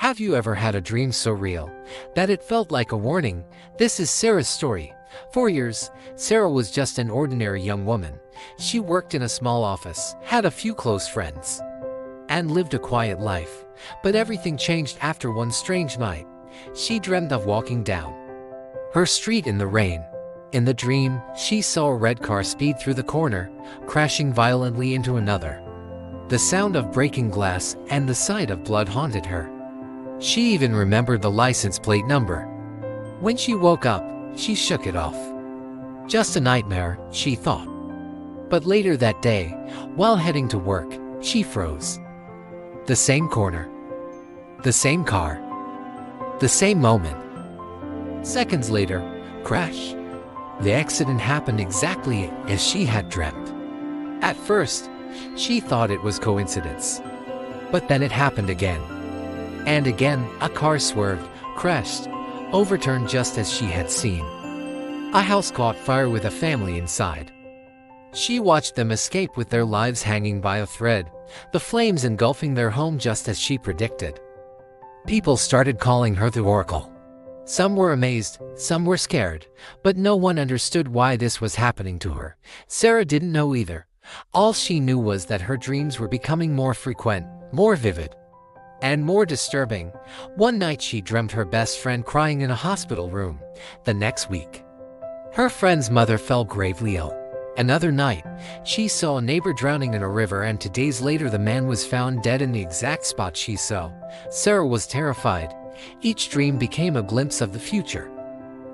Have you ever had a dream so real that it felt like a warning? This is Sarah's story. For years, Sarah was just an ordinary young woman. She worked in a small office, had a few close friends, and lived a quiet life. But everything changed after one strange night. She dreamed of walking down her street in the rain. In the dream, she saw a red car speed through the corner, crashing violently into another. The sound of breaking glass and the sight of blood haunted her. She even remembered the license plate number. When she woke up, she shook it off. Just a nightmare, she thought. But later that day, while heading to work, she froze. The same corner. The same car. The same moment. Seconds later, crash. The accident happened exactly as she had dreamt. At first, she thought it was coincidence. But then it happened again. And again, a car swerved, crashed, overturned just as she had seen. A house caught fire with a family inside. She watched them escape with their lives hanging by a thread, the flames engulfing their home just as she predicted. People started calling her the Oracle. Some were amazed, some were scared, but no one understood why this was happening to her. Sarah didn't know either. All she knew was that her dreams were becoming more frequent, more vivid, and more disturbing. One night she dreamt her best friend crying in a hospital room. The next week, her friend's mother fell gravely ill. Another night, she saw a neighbor drowning in a river, and 2 days later the man was found dead in the exact spot she saw. Sarah was terrified. Each dream became a glimpse of the future.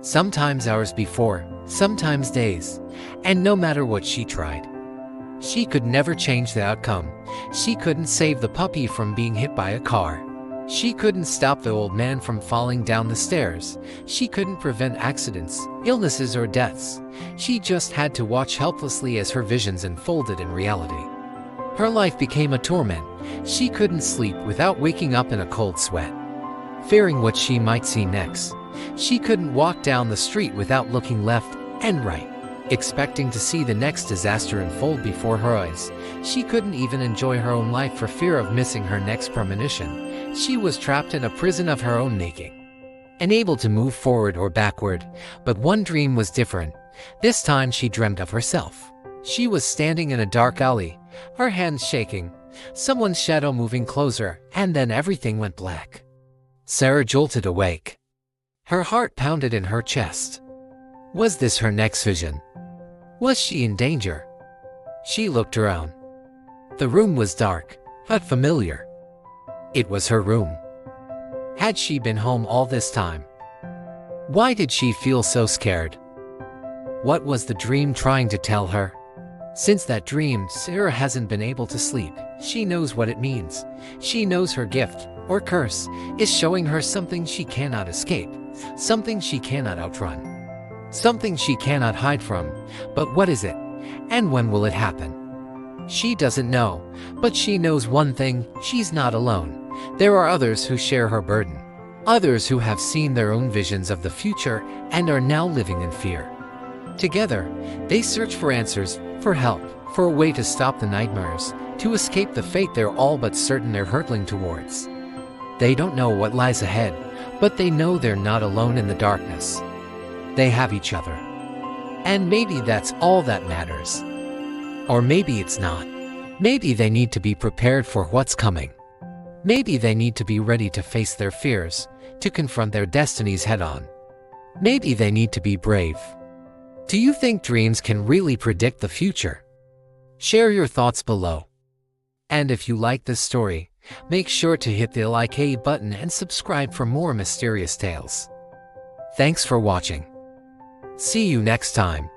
Sometimes hours before, sometimes days. And no matter what she tried, she could never change the outcome. She couldn't save the puppy from being hit by a car. She couldn't stop the old man from falling down the stairs. She couldn't prevent accidents, illnesses, or deaths. She just had to watch helplessly as her visions unfolded in reality. Her life became a torment. She couldn't sleep without waking up in a cold sweat, fearing what she might see next. She couldn't walk down the street without looking left and right, expecting to see the next disaster unfold before her eyes. She couldn't even enjoy her own life for fear of missing her next premonition. She was trapped in a prison of her own making, unable to move forward or backward. But one dream was different. This time she dreamt of herself. She was standing in a dark alley, her hands shaking, someone's shadow moving closer, and then everything went black. Sarah jolted awake. Her heart pounded in her chest. Was this her next vision? Was she in danger? She looked around. The room was dark, but familiar. It was her room. Had she been home all this time? Why did she feel so scared? What was the dream trying to tell her? Since that dream, Sarah hasn't been able to sleep. She knows what it means. She knows her gift, or curse, is showing her something she cannot escape, something she cannot outrun, something she cannot hide from. But what is it? And when will it happen? She doesn't know, but she knows one thing: she's not alone. There are others who share her burden, others who have seen their own visions of the future and are now living in fear. Together, they search for answers, for help, for a way to stop the nightmares, to escape the fate they're all but certain they're hurtling towards. They don't know what lies ahead, but they know they're not alone in the darkness. They have each other. And maybe that's all that matters. Or maybe it's not. Maybe they need to be prepared for what's coming. Maybe they need to be ready to face their fears, to confront their destinies head-on. Maybe they need to be brave. Do you think dreams can really predict the future? Share your thoughts below. And if you like this story, make sure to hit the like button and subscribe for more mysterious tales. Thanks for watching. See you next time.